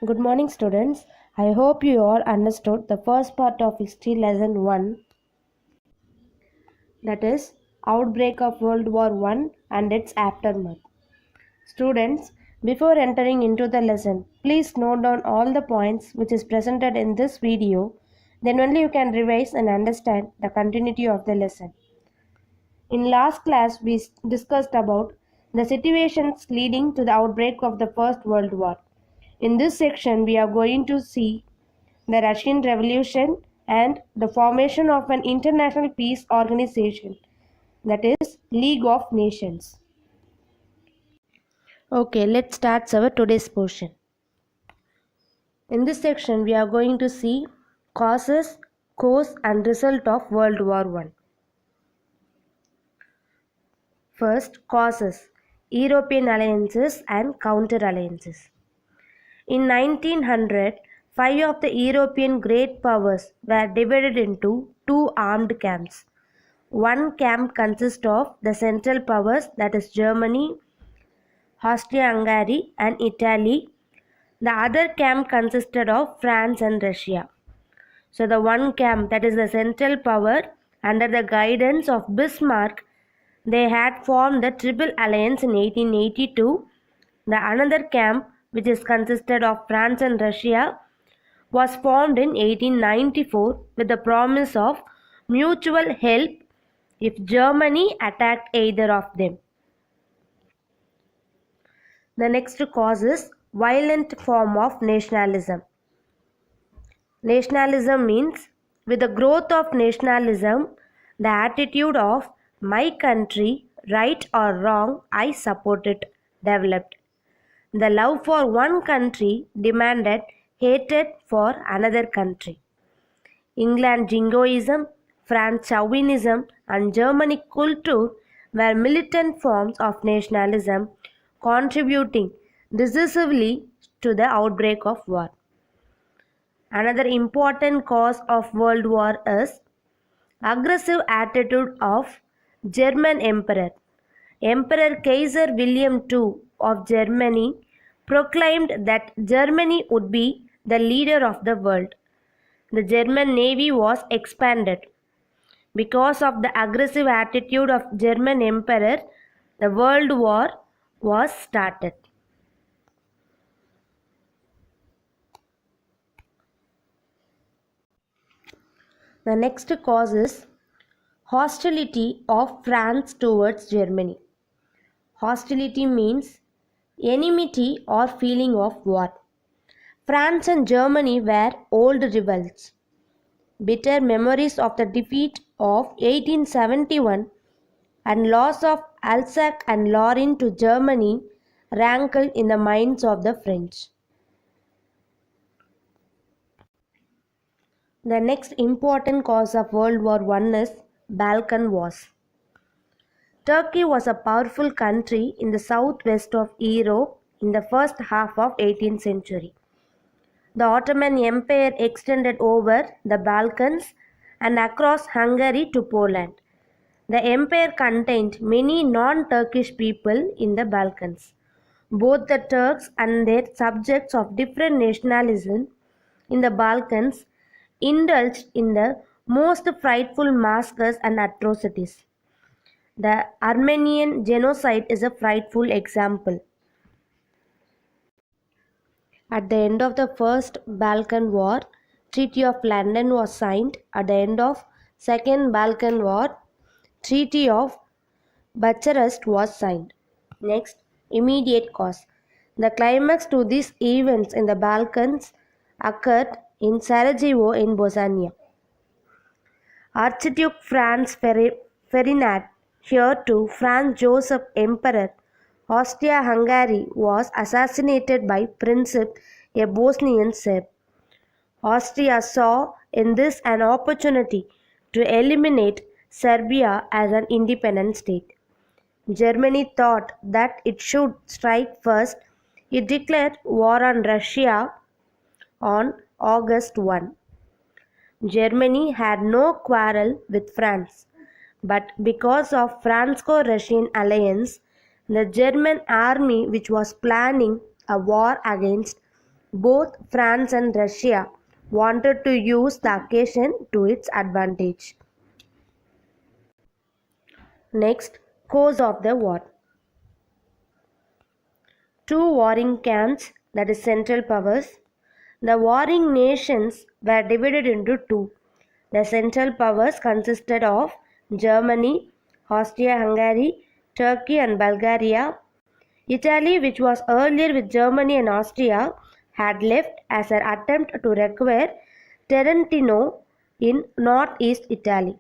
Good morning, students. I hope you all understood the first part of History Lesson 1, that is, Outbreak of World War I and its Aftermath. Students, before entering into the lesson, please note down all the points which is presented in this video. Then only you can revise and understand the continuity of the lesson. In last class, we discussed about the situations leading to the outbreak of the First World War. In this section, we are going to see the Russian Revolution and the formation of an international peace organization, that is League of Nations. Okay, let's start our today's portion. In this section, we are going to see causes, cause and result of World War I. First, causes, European alliances and counter-alliances. In 1900, five of the European great powers were divided into two armed camps. One camp consists of the Central Powers, that is Germany, Austria-Hungary and Italy. The other camp consisted of France and Russia. So the one camp, that is the Central Power, under the guidance of Bismarck, they had formed the Triple Alliance in 1882. The another camp, which is consisted of France and Russia, was formed in 1894 with the promise of mutual help if Germany attacked either of them. The next cause is violent form of nationalism. Nationalism means, with the growth of nationalism, the attitude of my country, right or wrong, I support it, developed. The love for one country demanded hatred for another country. England jingoism, France chauvinism and Germany Kultur were militant forms of nationalism contributing decisively to the outbreak of war. Another important cause of World War is aggressive attitude of German Emperor. Emperor Kaiser William II of Germany proclaimed that Germany would be the leader of the world. The German Navy was expanded. Because of the aggressive attitude of German Emperor, the World War was started. The next cause is hostility of France towards Germany. Hostility means enmity or feeling of war. France and Germany were old rivals. Bitter memories of the defeat of 1871 and loss of Alsace and Lorraine to Germany rankled in the minds of the French. The next important cause of World War I is Balkan Wars. Turkey was a powerful country in the southwest of Europe in the first half of 18th century. The Ottoman Empire extended over the Balkans and across Hungary to Poland. The empire contained many non-Turkish people in the Balkans. Both the Turks and their subjects of different nationalism in the Balkans indulged in the most frightful massacres and atrocities. The Armenian genocide is a frightful example. At the end of the First Balkan War, Treaty of London was signed. At the end of Second Balkan War, Treaty of Bucharest was signed. Next, immediate cause. The climax to these events in the Balkans occurred in Sarajevo in Bosnia. Archduke Franz Ferdinand, heir to Franz Joseph Emperor Austria-Hungary, was assassinated by Princip, a Bosnian Serb. Austria saw in this an opportunity to eliminate Serbia as an independent state. Germany thought that it should strike first. It declared war on Russia on August 1. Germany had no quarrel with France, but because of Franco-Russian alliance, the German army, which was planning a war against Both France and Russia wanted to use the occasion to its advantage. Next, cause of the war. Two warring camps, that is Central Powers. The warring nations were divided into two. The Central Powers consisted of Germany, Austria-Hungary, Turkey and Bulgaria. Italy, which was earlier with Germany and Austria, had left as an attempt to require Trentino in northeast Italy.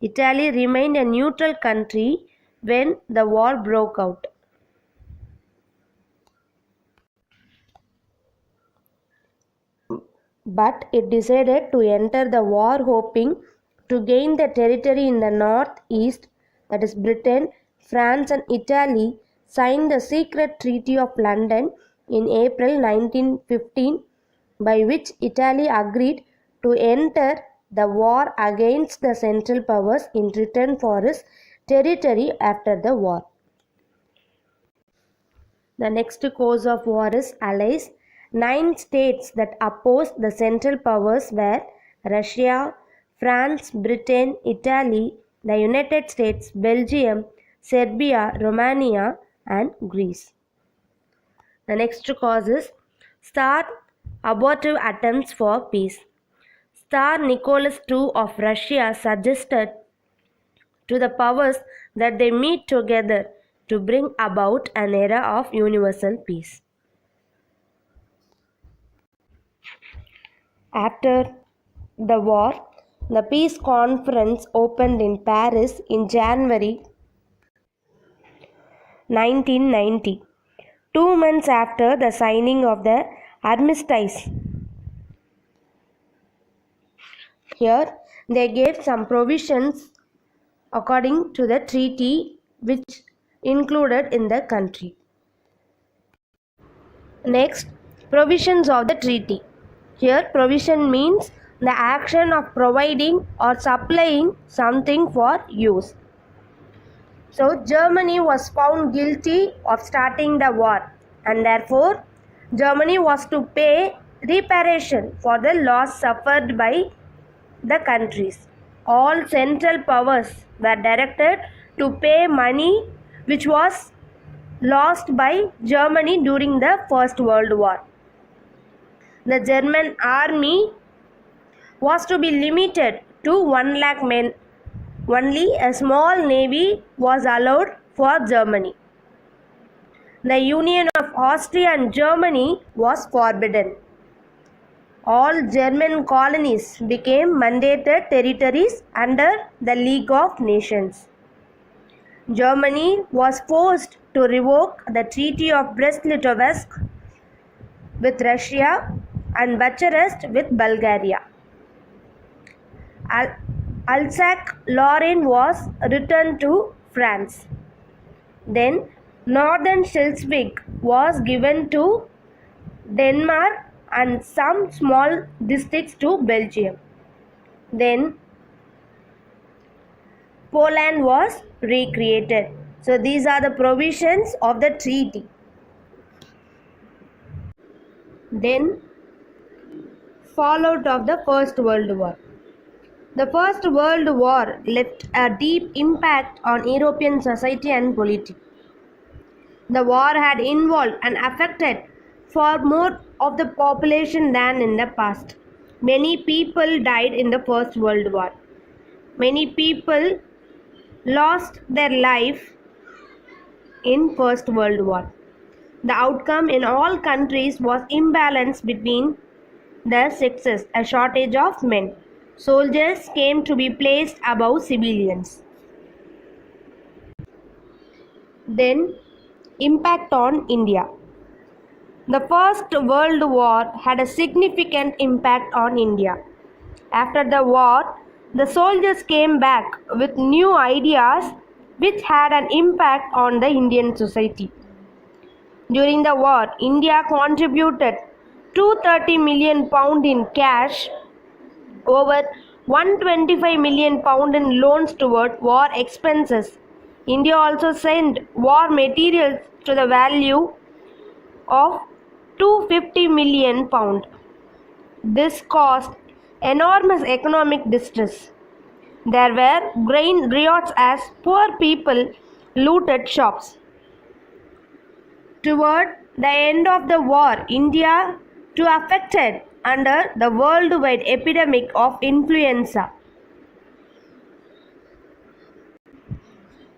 Italy remained a neutral country when the war broke out. But it decided to enter the war hoping to gain the territory in the northeast, that is Britain. France and Italy signed the secret Treaty of London in April 1915, by which Italy agreed to enter the war against the Central Powers in return for its territory after the war. The next cause of war is allies. 9 states that opposed the Central Powers were Russia, France, Britain, Italy, the United States, Belgium, Serbia, Romania, and Greece. The next cause is Tsar abortive attempts for peace. Tsar Nicholas II of Russia suggested to the powers that they meet together to bring about an era of universal peace. After the war, the peace conference opened in Paris in January 1990, 2 months after the signing of the armistice. Here, they gave some provisions according to the treaty which included in the country. Next, provisions of the treaty. Here, provision means the action of providing or supplying something for use. So, Germany was found guilty of starting the war, and therefore, Germany was to pay reparation for the loss suffered by the countries. All Central Powers were directed to pay money which was lost by Germany during the First World War. The German army was to be limited to 1 lakh men. Only a small navy was allowed for Germany. The union of Austria and Germany was forbidden. All German colonies became mandated territories under the League of Nations. Germany was forced to revoke the Treaty of Brest-Litovsk with Russia and Bucharest with Bulgaria. Alsace-Lorraine was returned to France. Then northern Schleswig was given to Denmark and some small districts to Belgium. Then Poland was recreated. So these are the provisions of the treaty. Then fallout of the First World War. The First World War left a deep impact on European society and politics. The war had involved and affected far more of the population than in the past. Many people died in the First World War. Many people lost their life in First World War. The outcome in all countries was imbalance between the sexes, a shortage of men. Soldiers came to be placed above civilians. Then, impact on India. The First World War had a significant impact on India. After the war, the soldiers came back with new ideas which had an impact on the Indian society. During the war, India contributed £230 million in cash, over £125 million in loans toward war expenses. India also sent war materials to the value of 250 million pound. This caused enormous economic distress. There were grain riots as poor people looted shops. Toward the end of the war, India too affected under the worldwide epidemic of influenza.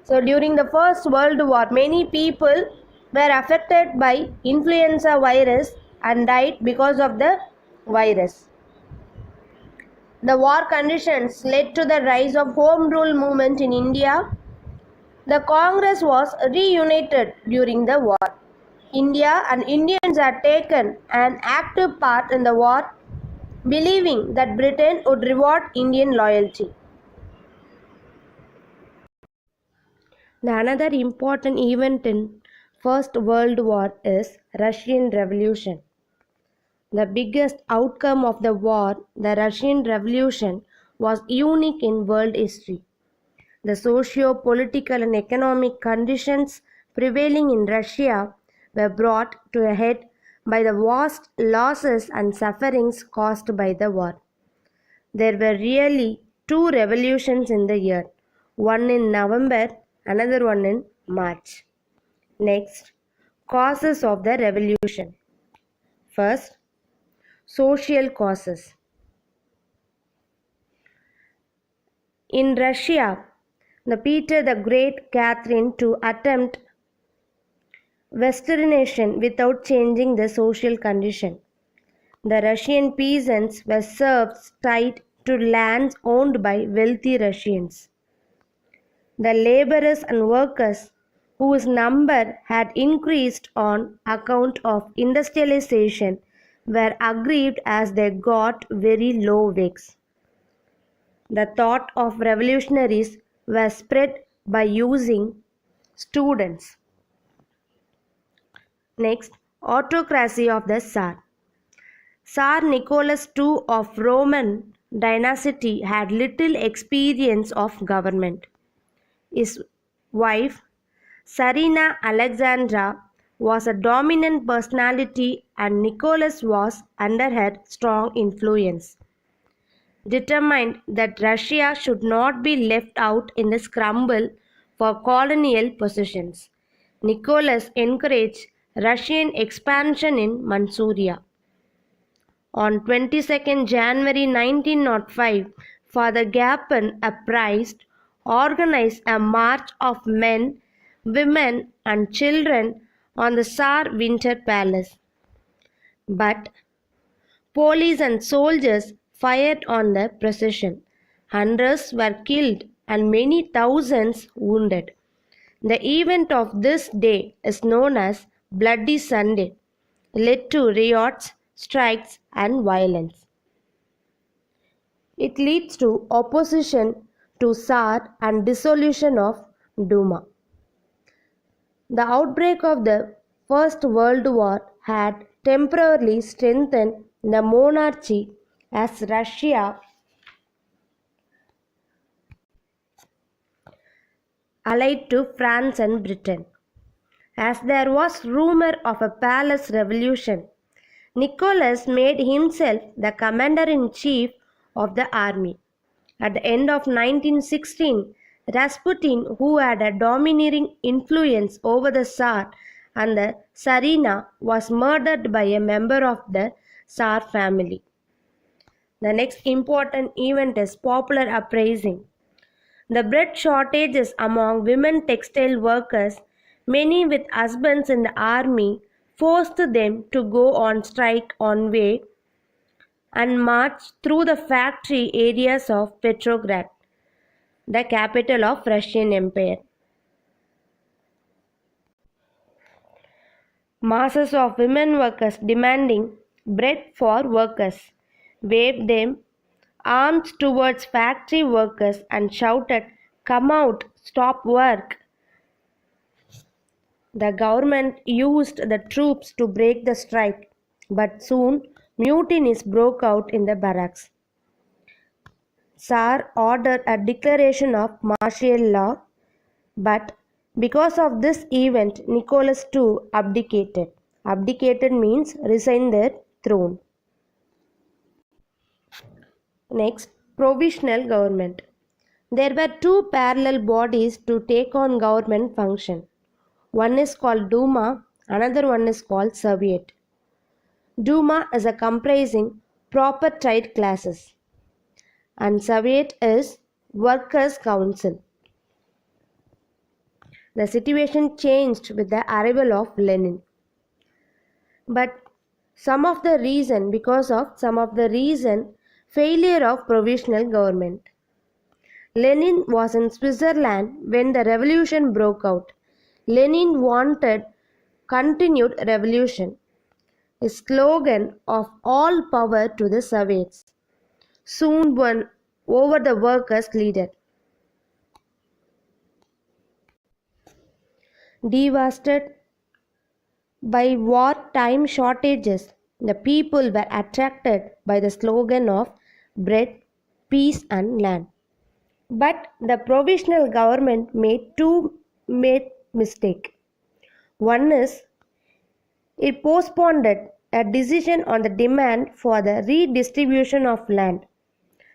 So during the First World War, many people were affected by influenza virus and died because of the virus. The war conditions led to the rise of Home Rule movement in India. The Congress was reunited during the war. India and Indians had taken an active part in the war, believing that Britain would reward Indian loyalty. The another important event in First World War is Russian Revolution. The biggest outcome of the war, the Russian Revolution, was unique in world history. The socio-political and economic conditions prevailing in Russia were brought to a head by the vast losses and sufferings caused by the war. There were really two revolutions in the year, one in November, another one in March. Next, causes of the revolution. First, social causes. In Russia, the Peter the Great Catherine to attempt westernization without changing the social condition. The Russian peasants were serfs tied to lands owned by wealthy Russians. The laborers and workers whose number had increased on account of industrialization were aggrieved as they got very low wages. The thought of revolutionaries was spread by using students. Next, autocracy of the Tsar. Tsar Nicholas II of Roman dynasty had little experience of government. His wife, Tsarina Alexandra, was a dominant personality and Nicholas was under her strong influence. Determined that Russia should not be left out in the scramble for colonial possessions, Nicholas encouraged Russian expansion in Manchuria. On 22nd January 1905, Father Gapon, a priest, organized a march of men, women and children on the Tsar Winter Palace. But police and soldiers fired on the procession. Hundreds were killed and many thousands wounded. The event of this day is known as Bloody Sunday, led to riots, strikes and violence. It leads to opposition to Tsar and dissolution of Duma. The outbreak of the First World War had temporarily strengthened the monarchy as Russia allied to France and Britain. As there was rumor of a palace revolution, Nicholas made himself the commander-in-chief of the army. At the end of 1916, Rasputin, who had a domineering influence over the Tsar and the Tsarina, was murdered by a member of the Tsar family. The next important event is popular uprising. The bread shortages among women textile workers, many with husbands in the army, forced them to go on strike on way and march through the factory areas of Petrograd, the capital of Russian Empire. Masses of women workers demanding bread for workers waved them arms towards factory workers and shouted, "Come out, stop work." The government used the troops to break the strike, but soon mutinies broke out in the barracks. Tsar ordered a declaration of martial law, but because of this event, Nicholas II abdicated. Abdicated means resigned their throne. Next, provisional government. There were two parallel bodies to take on government function. One is called Duma, another one is called Soviet. Duma is a comprising proper trade classes and Soviet is workers' council. The situation changed with the arrival of Lenin. But because of some of the reason, failure of provisional government. Lenin was in Switzerland when the revolution broke out. Lenin wanted continued revolution. His slogan of all power to the Soviets soon won over the workers' leader. Devastated by wartime shortages, the people were attracted by the slogan of bread, peace and land. But the provisional government made two mistakes. One is it postponed a decision on the demand for the redistribution of land.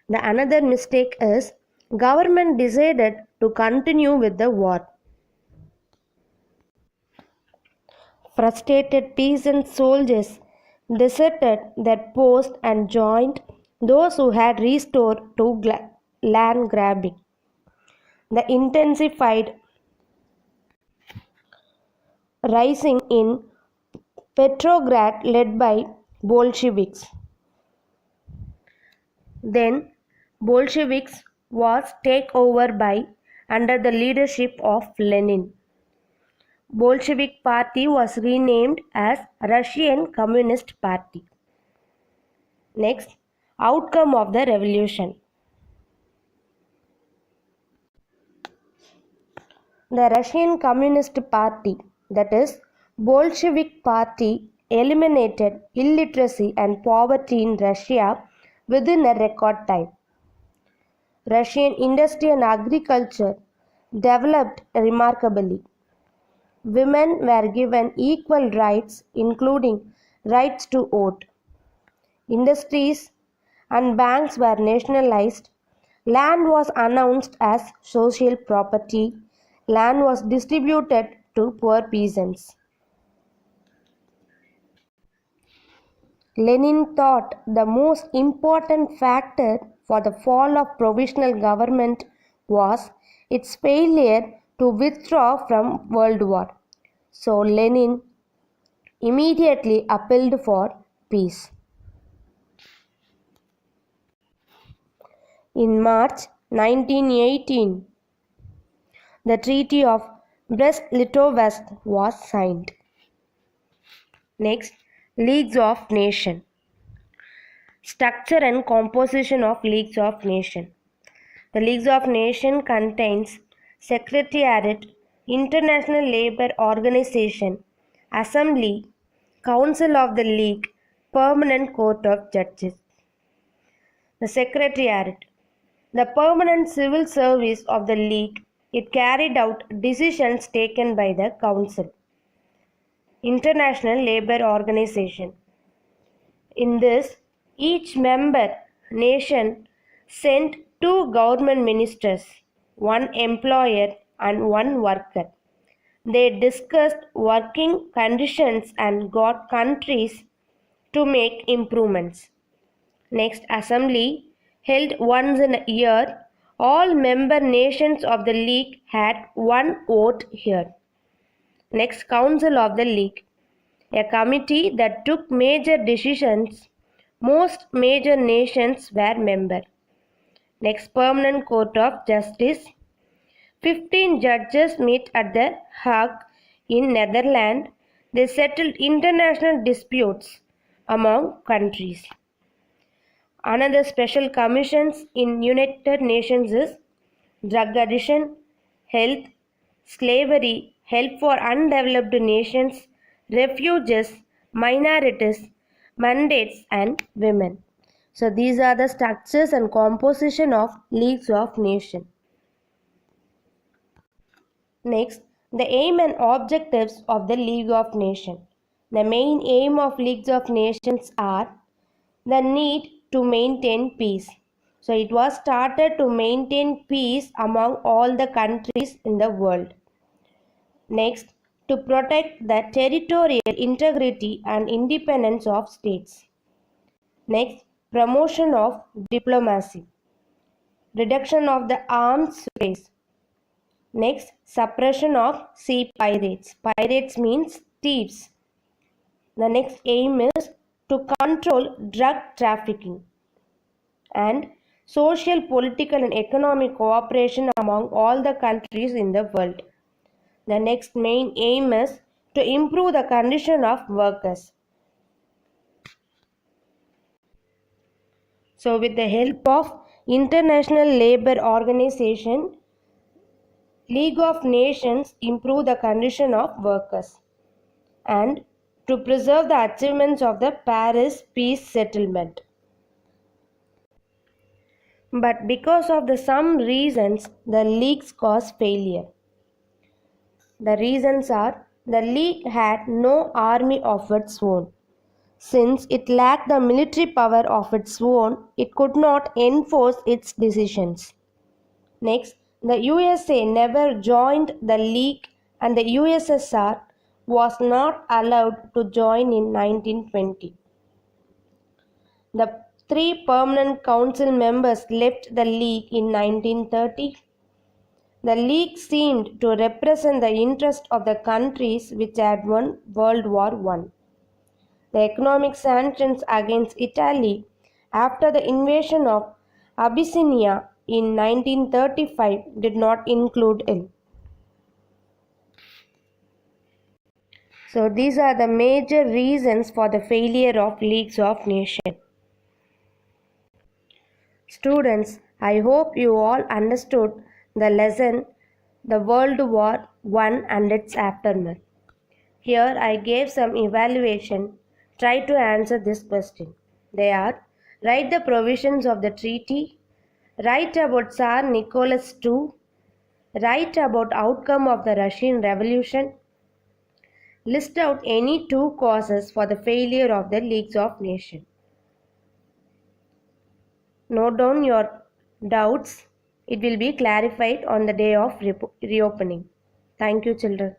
The another mistake is government decided to continue with the war. Frustrated peasant soldiers deserted their post and joined those who had restored to land grabbing. The intensified rising in Petrograd led by Bolsheviks. Then Bolsheviks was taken over by under the leadership of Lenin. Bolshevik Party was renamed as Russian Communist Party. Next, outcome of the revolution. The Russian Communist Party, that is Bolshevik Party, eliminated illiteracy and poverty in Russia within a record time. Russian industry and agriculture developed remarkably. Women were given equal rights, including rights to vote. Industries and banks were nationalized. Land was announced as social property. Land was distributed to poor peasants. Lenin thought the most important factor for the fall of provisional government was its failure to withdraw from World War. So Lenin immediately appealed for peace. In March 1918, the Treaty of Brest-Litovsk was signed. Next, Leagues of Nations. Structure and composition of Leagues of Nations. The Leagues of Nations contains Secretariat, International Labour Organization, Assembly, Council of the League, Permanent Court of Judges. The Secretariat, the permanent civil service of the League, it carried out decisions taken by the Council. International Labour Organization. In this, each member nation sent two government ministers, one employer and one worker. They discussed working conditions and got countries to make improvements. Next, Assembly, held once in a year. All member nations of the League had one vote here. Next, Council of the League, a committee that took major decisions. Most major nations were member. Next, Permanent Court of Justice. 15 judges meet at The Hague in Netherlands. They settled international disputes among countries. Another special commissions in United Nations is drug addiction, health, slavery, help for undeveloped nations, refugees, minorities, mandates and women. So these are the structures and composition of Leagues of Nations. Next, the aim and objectives of the League of Nations. The main aim of Leagues of Nations are the need to maintain peace. So it was started to maintain peace among all the countries in the world. Next, to protect the territorial integrity and independence of states. Next, promotion of diplomacy. Reduction of the arms race. Next, suppression of sea pirates. Pirates means thieves. The next aim is to control drug trafficking and social, political and economic cooperation among all the countries in the world. The next main aim is to improve the condition of workers. So with the help of International Labour Organization, League of Nations improve the condition of workers and to preserve the achievements of the Paris peace settlement. But because of some reasons, the Leagues caused failure. The reasons are the League had no army of its own. Since it lacked the military power of its own, it could not enforce its decisions. Next, the USA never joined the League and the USSR was not allowed to join in 1920. The 3 permanent council members left the League in 1930. The League seemed to represent the interest of the countries which had won World War I. The economic sanctions against Italy after the invasion of Abyssinia in 1935 did not include it. So these are the major reasons for the failure of Leagues of Nations. Students, I hope you all understood the lesson, the World War I and its aftermath. Here I gave some evaluation. Try to answer this question. They are: write the provisions of the treaty, write about Tsar Nicholas II, write about outcome of the Russian Revolution, list out any 2 causes for the failure of the Leagues of Nations. Note down your doubts. It will be clarified on the day of reopening. Thank you, children.